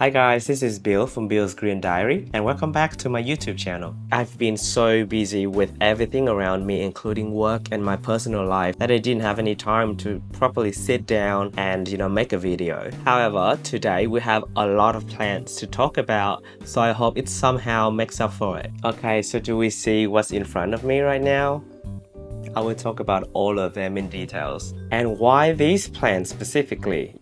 Hi guys, this is Bill from Bill's Green Diary and welcome back to my YouTube channel. I've been so busy with everything around me including work and my personal life that I didn't have any time to properly sit down and make a video. However, today we have a lot of plants to talk about, so I hope it somehow makes up for it. Okay, so do we see what's in front of me right now? I will talk about all of them in details. And why these plants specifically?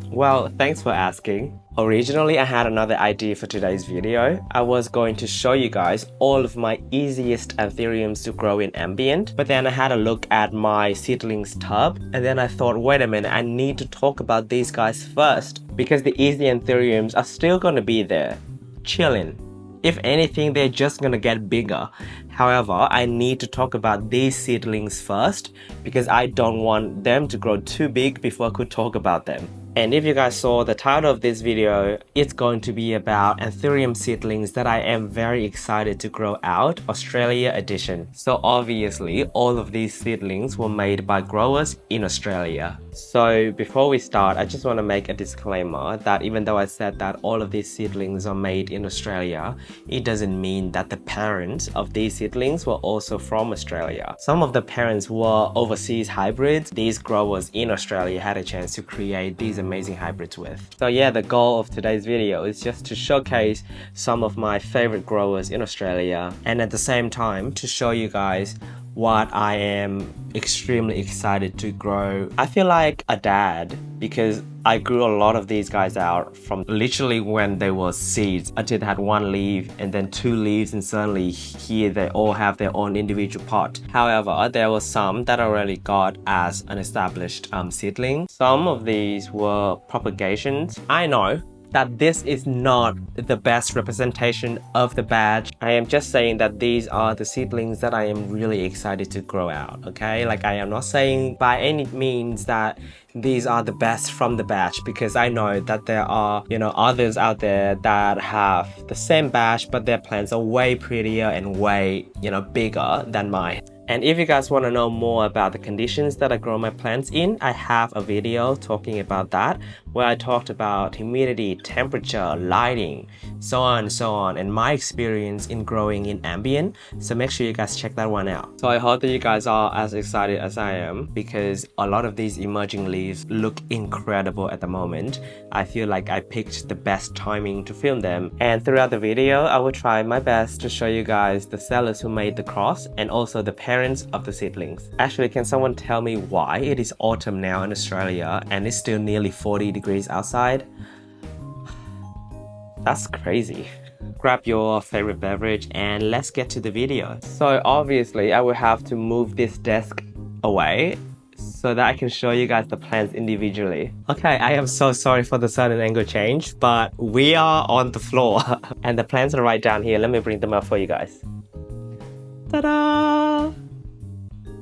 Well, thanks for asking. Originally, I had another idea for today's video. I was going to show you guys all of my easiest anthuriums to grow in ambient, but then I had a look at my seedlings tub and then I thought, wait a minute, I need to talk about these guys first because the easy anthuriums are still gonna be there, chilling. If anything, they're just gonna get bigger. However, I need to talk about these seedlings first because I don't want them to grow too big before I could talk about them. And if you guys saw the title of this video, it's going to be about Anthurium seedlings that I am very excited to grow out, Australia edition. So obviously, all of these seedlings were made by growers in Australia. So before we start, I just want to make a disclaimer that even though I said that all of these seedlings are made in Australia, it doesn't mean that the parents of these seedlings were also from Australia. Some of the parents were overseas hybrids these growers in Australia had a chance to create these amazing hybrids with. So yeah, the goal of today's video is just to showcase some of my favorite growers in Australia and at the same time to show you guys what I am extremely excited to grow. I feel like a dad because I grew a lot of these guys out from literally when they were seeds until they had one leaf and then two leaves, and suddenly here they all have their own individual pot. However, there were some that I already got as an established seedling. Some of these were propagations. I know that this is not the best representation of the batch. I am just saying that these are the seedlings that I am really excited to grow out, okay? Like, I am not saying by any means that these are the best from the batch because I know that there are, others out there that have the same batch but their plants are way prettier and way, bigger than mine. And if you guys want to know more about the conditions that I grow my plants in, I have a video talking about that where I talked about humidity, temperature, lighting, so on, and my experience in growing in ambient. So make sure you guys check that one out. So I hope that you guys are as excited as I am because a lot of these emerging leaves look incredible at the moment. I feel like I picked the best timing to film them. And throughout the video, I will try my best to show you guys the sellers who made the cross and also the parents of the seedlings. Actually, can someone tell me why it is autumn now in Australia and it's still nearly 40 degrees outside? That's crazy. Grab your favorite beverage and let's get to the video. So obviously I will have to move this desk away so that I can show you guys the plants individually. Okay, I am so sorry for the sudden angle change, but we are on the floor and the plants are right down here. Let me bring them up for you guys. Ta-da!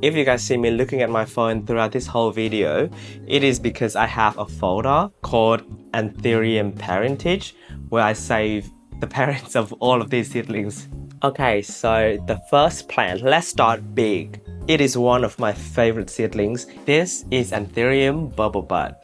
If you guys see me looking at my phone throughout this whole video, it is because I have a folder called Anthurium Parentage where I save the parents of all of these seedlings. Okay, so the first plant, let's start big. It is one of my favorite seedlings. This is Anthurium Bubble Bud.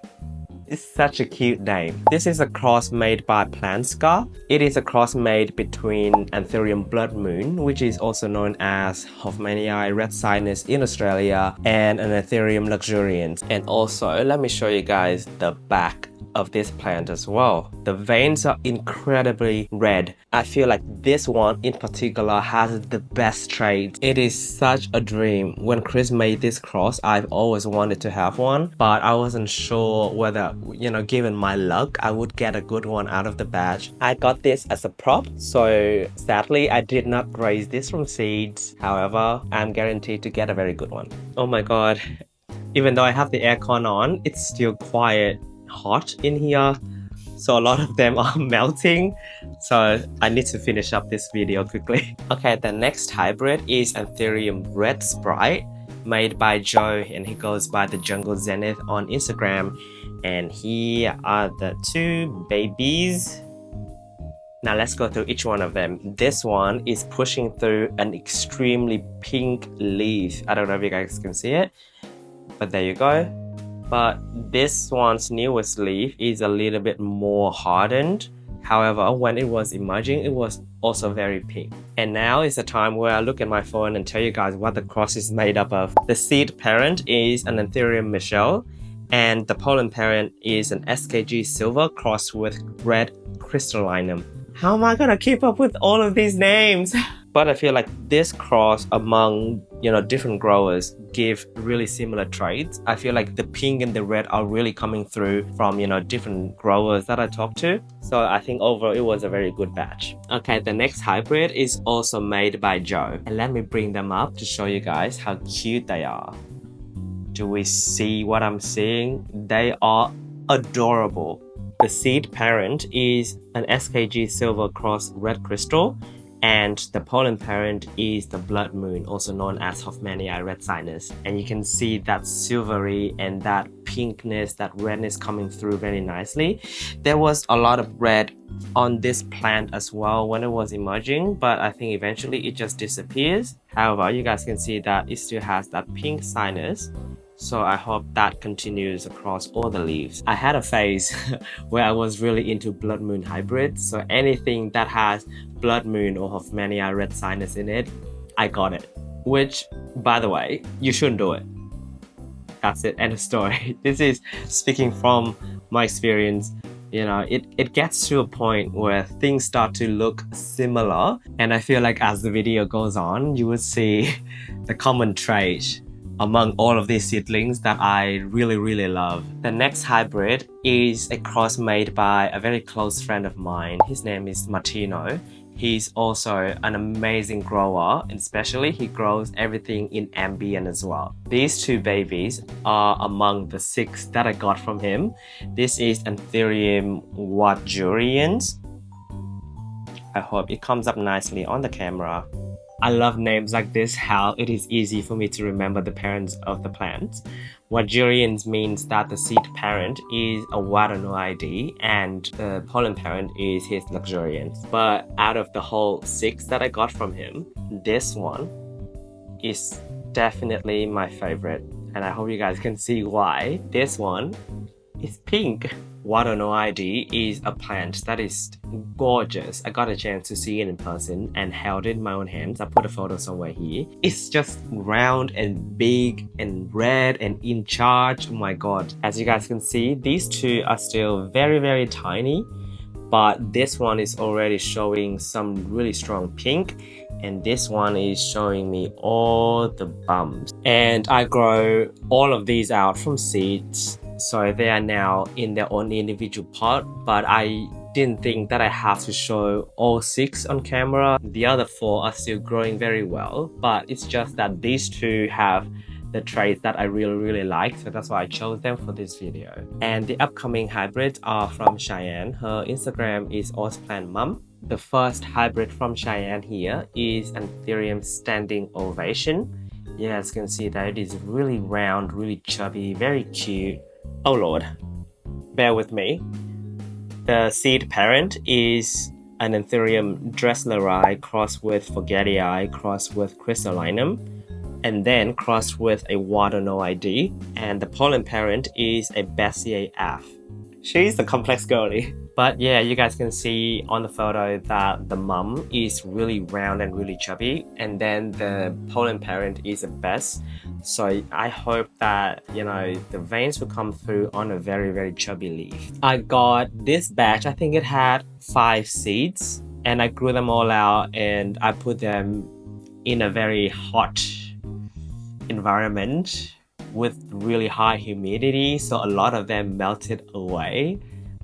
It's such a cute name. This is a cross made by Palantsciaga. It is a cross made between Anthurium Blood Moon, which is also known as Hoffmanihai red sinus in Australia, and an Anthurium luxurians. And also, let me show you guys the back of this plant as well. The veins are incredibly red. I feel like this one in particular has the best traits. It is such a dream. When Chris made this cross, I've always wanted to have one, but I wasn't sure whether, given my luck, I would get a good one out of the batch. I got this as a prop, so sadly I did not raise this from seeds. However, I'm guaranteed to get a very good one. Oh my god. Even though I have the aircon on, it's still quite hot in here, so a lot of them are melting, so I need to finish up this video quickly. Okay, the next hybrid is Anthurium Red Sprite made by Joe, and he goes by the Jungle Zenith on Instagram, and here are the two babies. Now let's go through each one of them. This one is pushing through an extremely pink leaf. I don't know if you guys can see it, but there you go. But this one's newest leaf is a little bit more hardened However, when it was emerging, it was also very pink. And now is the time where I look at my phone and tell you guys what the cross is made up of. The seed parent is an Anthurium Michelle, and the pollen parent is an SKG silver crossed with red crystallinum. How am I gonna keep up with all of these names? But I feel like this cross among, different growers give really similar traits. I feel like the pink and the red are really coming through from, different growers that I talked to. So I think overall it was a very good batch. Okay, the next hybrid is also made by Joe. And let me bring them up to show you guys how cute they are. Do we see what I'm seeing? They are adorable. The seed parent is an SKG silver cross red crystal, and the pollen parent is the blood moon, also known as Hoffmanihai red sinus. And you can see that silvery and that pinkness, that redness coming through very nicely. There was a lot of red on this plant as well when it was emerging, but I think eventually it just disappears. However, you guys can see that it still has that pink sinus. So I hope that continues across all the leaves. I had a phase where I was really into blood moon hybrids. So anything that has blood moon or Hoffmanihai red sinus in it, I got it. Which, by the way, you shouldn't do it. That's it, end of story. This is speaking from my experience. It gets to a point where things start to look similar. And I feel like as the video goes on, you will see the common trait among all of these seedlings that I really love. The next hybrid is a cross made by a very close friend of mine. His name is Martino. He's also an amazing grower, and especially he grows everything in ambient as well. These two babies are among the 6 that I got from him. This is Anthurium Wadurians. I hope it comes up nicely on the camera. I love names like this, how it is easy for me to remember the parents of the plants. Wadurians means that the seed parent is a Waduranoidae and the pollen parent is his luxurians. But out of the whole 6 that I got from him, this one is definitely my favorite. And I hope you guys can see why. This one is pink. Waduranoidae is a plant that is gorgeous. I got a chance to see it in person and held it in my own hands. I put a photo somewhere here. It's just round and big and red and in charge. Oh my god. As you guys can see, these two are still very tiny, but this one is already showing some really strong pink, and this one is showing me all the bumps. And I grow all of these out from seeds. So they are now in their own individual pot, but I didn't think that I have to show all 6 on camera. The other 4 are still growing very well, but it's just that these 2 have the traits that I really like, so that's why I chose them for this video. And the upcoming hybrids are from Cheyenne. Her Instagram is Aus.plantmum. The first hybrid from Cheyenne here is Anthurium standing ovation. You guys can see that it is really round, really chubby, very cute. Oh lord, bear with me. The seed parent is an Anthurium dressleri crossed with Forgetii crossed with crystallinum, and then crossed with a Waduranoidae, and the pollen parent is a Bess. She's a complex girly. But yeah, you guys can see on the photo that the mum is really round and really chubby, and then the pollen parent is a Bess. So I hope that, the veins will come through on a very chubby leaf. I got this batch, I think it had 5 seeds, and I grew them all out and I put them in a very hot environment with really high humidity, so a lot of them melted away.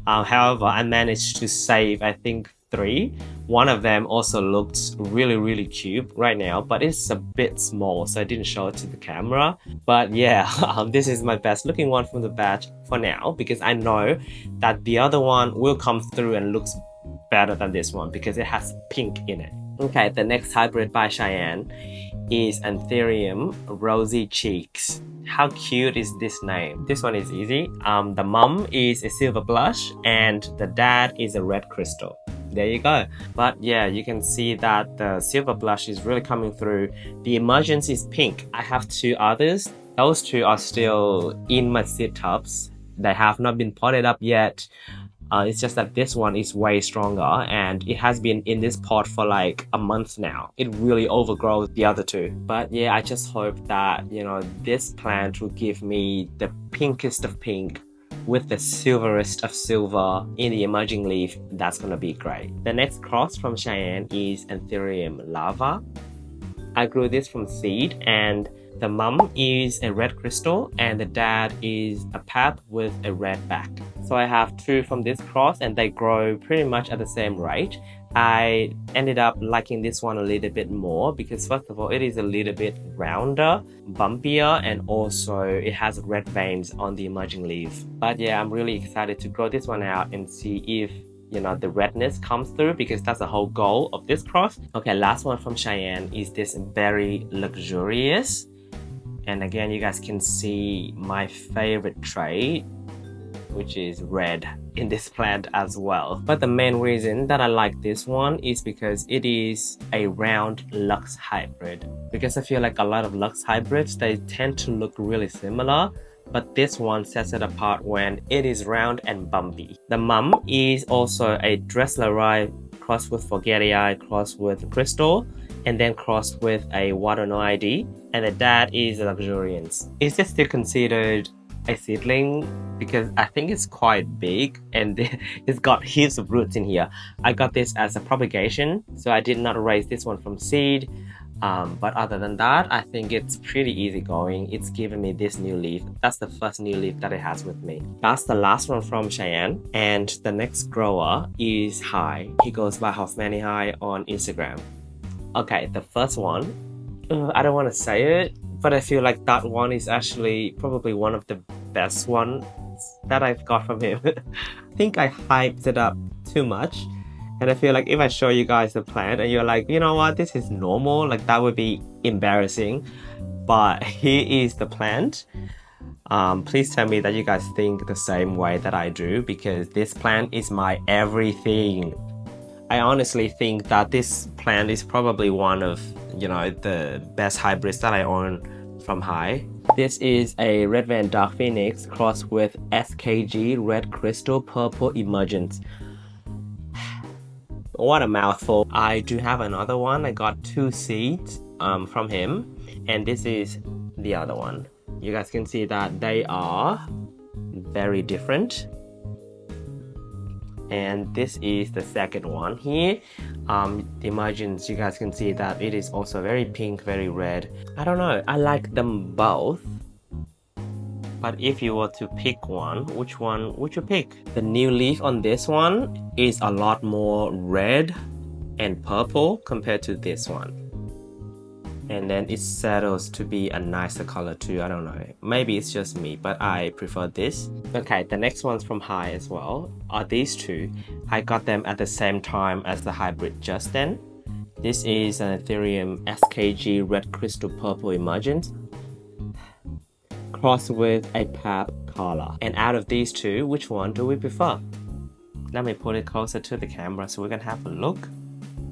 However, I managed to save, I think, 3. One of them also looks really cute right now, but it's a bit small, so I didn't show it to the camera. But yeah, this is my best looking one from the batch for now, because I know that the other one will come through and looks better than this one because it has pink in it. Okay, the next hybrid by Cheyenne is Anthurium Rosy Cheeks. How cute is this name? This one is easy. The mum is a silver blush and the dad is a red crystal. There you go. But yeah, you can see that the silver blush is really coming through. The emergence is pink. I have 2 others. Those 2 are still in my seed tubs. They have not been potted up yet. It's just that this one is way stronger, and it has been in this pot for like a month now. It really overgrows the other two. But yeah, I just hope that, you know, this plant will give me the pinkest of pink with the silverest of silver in the emerging leaf. That's gonna be great. The next cross from Cheyenne is Anthurium lava. I grew this from seed, and the mum is a red crystal and the dad is a pap with a red back. So I have two from this cross and they grow pretty much at the same rate. I ended up liking this one a little bit more because first of all, it is a little bit rounder, bumpier, and also it has red veins on the emerging leaf. But yeah, I'm really excited to grow this one out and see if, you know, the redness comes through, because that's the whole goal of this cross. Okay, last one from Cheyenne is this Berry Luxurious. And again, you guys can see my favorite trait, which is red in this plant as well. But the main reason that I like this one is because it is a round Lux hybrid. Because I feel like a lot of Lux hybrids, they tend to look really similar, but this one sets it apart when it is round and bumpy. The mum is also a Dressleri crossed with Forgetii, crossed with Crystal, and then crossed with a Wadurians, and the dad is Luxurians. Is this still considered a seedling? Because I think it's quite big and it's got heaps of roots in here. I got this as a propagation, so I did not raise this one from seed. But other than that, I think it's pretty easy going. It's given me this new leaf. That's the first new leaf that it has with me. That's the last one from Cheyenne. And the next grower is Hai. He goes by Hoffmanihai on Instagram. Okay, the first one, I don't want to say it, but I feel like that one is actually probably one of the best ones that I've got from him. I think I hyped it up too much, and I feel like if I show you guys the plant and you're like, you know what, this is normal, like that would be embarrassing. But here is the plant. Please tell me that you guys think the same way that I do, because this plant is my everything. I honestly think that this plant is probably one of, you know, the best hybrids that I own from Hai. This is a Red Van Dark Phoenix crossed with SKG Red Crystal Purple Emergence. What a mouthful. I do have another one. I got 2 seeds from him, and this is the other one. You guys can see that they are very different. And this is the second one here. The emergence, you guys can see that it is also very pink, very red. I don't know, I like them both. But if you were to pick one, which one would you pick? The new leaf on this one is a lot more red and purple compared to this one. And then it settles to be a nicer color too. I don't know, maybe it's just me, but I prefer this. Okay, the next ones from Hai as well are these two. I got them at the same time as the hybrid just then. This is an Anthurium SKG Red Crystal Purple Emergence crossed with a Pap Kala. And out of these two, which one do we prefer? Let me put it closer to the camera so we can have a look.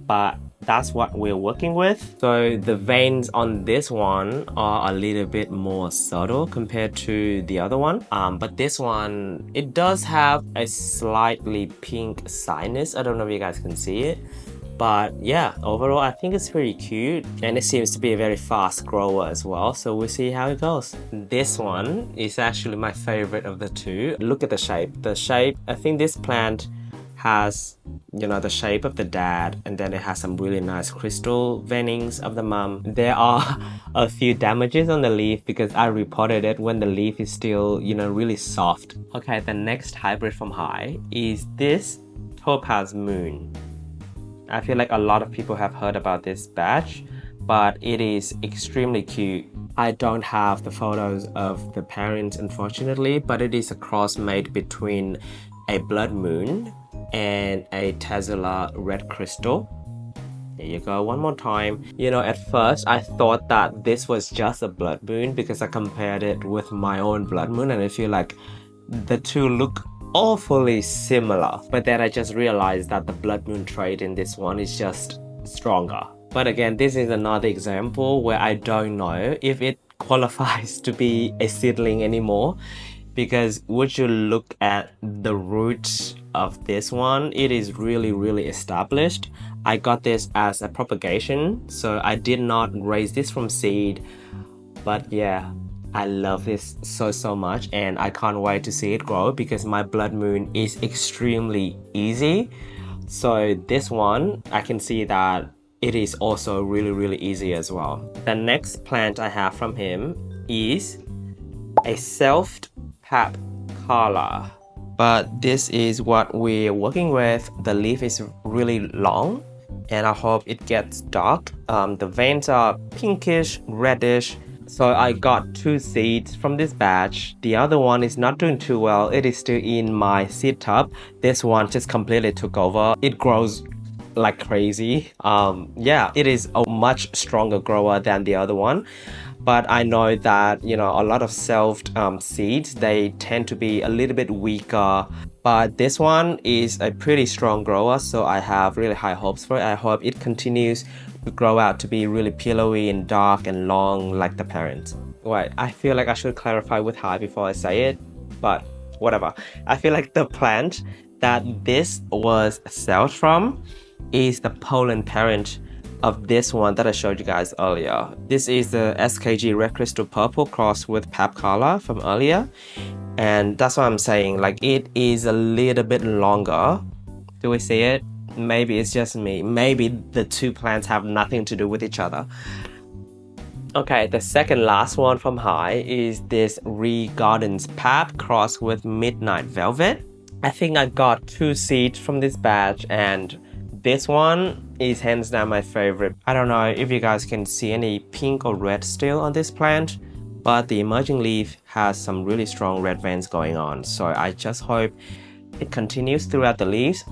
But that's what we're working with. So the veins on this one are a little bit more subtle compared to the other one. But this one, it does have a slightly pink sinus. I don't know if you guys can see it. But yeah, overall I think it's pretty cute, and it seems to be a very fast grower as well, so we'll see how it goes. This one is actually my favorite of the two. Look at the shape. I think this plant has, you know, the shape of the dad, and then it has some really nice crystal veinings of the mum. There are a few damages on the leaf because I repotted it when the leaf is still, you know, really soft. Okay, the next hybrid from Hai is this Topaz Moon. I feel like a lot of people have heard about this batch, but it is extremely cute. I don't have the photos of the parents, unfortunately, but it is a cross made between a Blood Moon and a Tazula Red Crystal. There you go, one more time. You know, at first I thought that this was just a Blood Moon because I compared it with my own Blood Moon, and I feel like the two look awfully similar. But then I just realized that the Blood Moon trait in this one is just stronger. But again, this is another example where I don't know if it qualifies to be a seedling anymore. because would you look at the roots of this one, it is really established. I got this as a propagation, so I did not raise this from seed. But yeah, I love this so much, and I can't wait to see it grow because my blood moon is extremely easy. So this one, I can see that it is also really easy as well. The next plant I have from him is a Palantsciaga. But this is what we're working with. The leaf is really long and I hope it gets dark. The veins are pinkish, reddish. So I got 2 seeds from this batch. The other one is not doing too well. It is still in my seed tub. This one just completely took over. It grows like crazy. Yeah, it is a much stronger grower than the other one. But I know that, you know, a lot of seeds, they tend to be a little bit weaker. But this one is a pretty strong grower, so I have really high hopes for it. I hope it continues to grow out to be really pillowy and dark and long like the parent. Wait, I feel like I should clarify with Hai before I say it, but whatever. I feel like the plant that this was sold from is the pollen parent of this one that I showed you guys earlier. This is the SKG Red Crystal Purple crossed with Palantsciaga from earlier, and that's what I'm saying, like it is a little bit longer. Do we see it? Maybe it's just me. Maybe the 2 plants have nothing to do with each other. Okay, the second last one from Hai is this Gardens Pap crossed with Midnight Velvet. I think I got 2 seeds from this batch, and this one is hands down my favorite. I don't know if you guys can see any pink or red still on this plant, but the emerging leaf has some really strong red veins going on. So I just hope it continues throughout the leaves.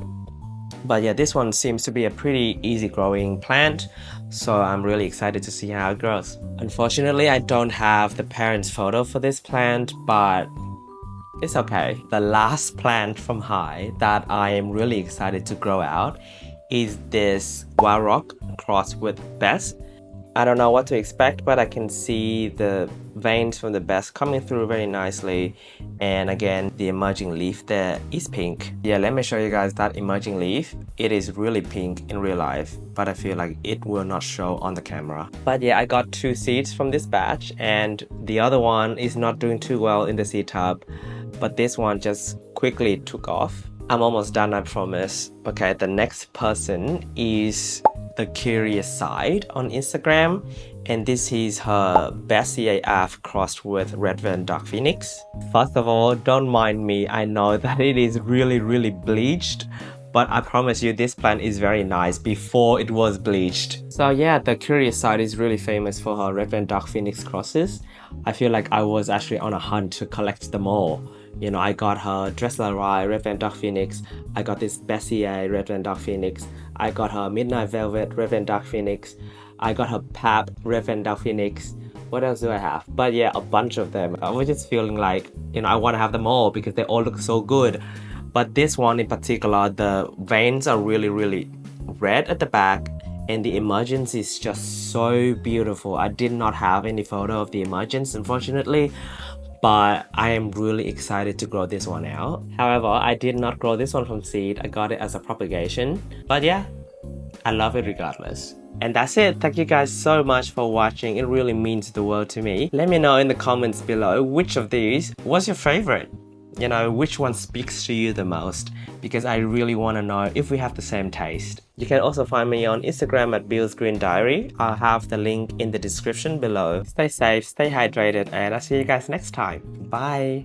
But yeah, this one seems to be a pretty easy growing plant, so I'm really excited to see how it grows. Unfortunately, I don't have the parent's photo for this plant, but it's okay. The last plant from Hai that I am really excited to grow out is this Wild Rock crossed with Bess. I don't know what to expect, but I can see the veins from the Bess coming through very nicely. And again, the emerging leaf there is pink. Yeah, let me show you guys that emerging leaf. It is really pink in real life, but I feel like it will not show on the camera. But yeah, I got 2 seeds from this batch, and the other one is not doing too well in the seed tub, but this one just quickly took off. I'm almost done, I promise. Okay, the next person is the Curious Side on Instagram, and this is her Bess AF crossed with Red Vein Dark Phoenix. First of all, don't mind me, I know that it is really bleached, but I promise you this plant is very nice before it was bleached. So yeah, the Curious Side is really famous for her Red Vein Dark Phoenix crosses. I feel like I was actually on a hunt to collect them all. You know, I got her Dressler Red Vein Dark Phoenix, I got this Bessie Red Vein Dark Phoenix, I got her Midnight Velvet Red Vein Dark Phoenix, I got her Pap Red Vein Dark Phoenix. What else do I have? But yeah, a bunch of them. I was just feeling like, you know, I want to have them all because they all look so good. But this one in particular, the veins are really red at the back, and the emergence is just so beautiful. I did not have any photo of the emergence, unfortunately, but I am really excited to grow this one out. However, I did not grow this one from seed. I got it as a propagation. But yeah, I love it regardless. And that's it. Thank you guys so much for watching. It really means the world to me. Let me know in the comments below which of these was your favorite. You know, which one speaks to you the most, because I really want to know if we have the same taste. You can also find me on Instagram at Bill's Green Diary. I'll have the link in the description below. Stay safe, stay hydrated, and I'll see you guys next time. Bye!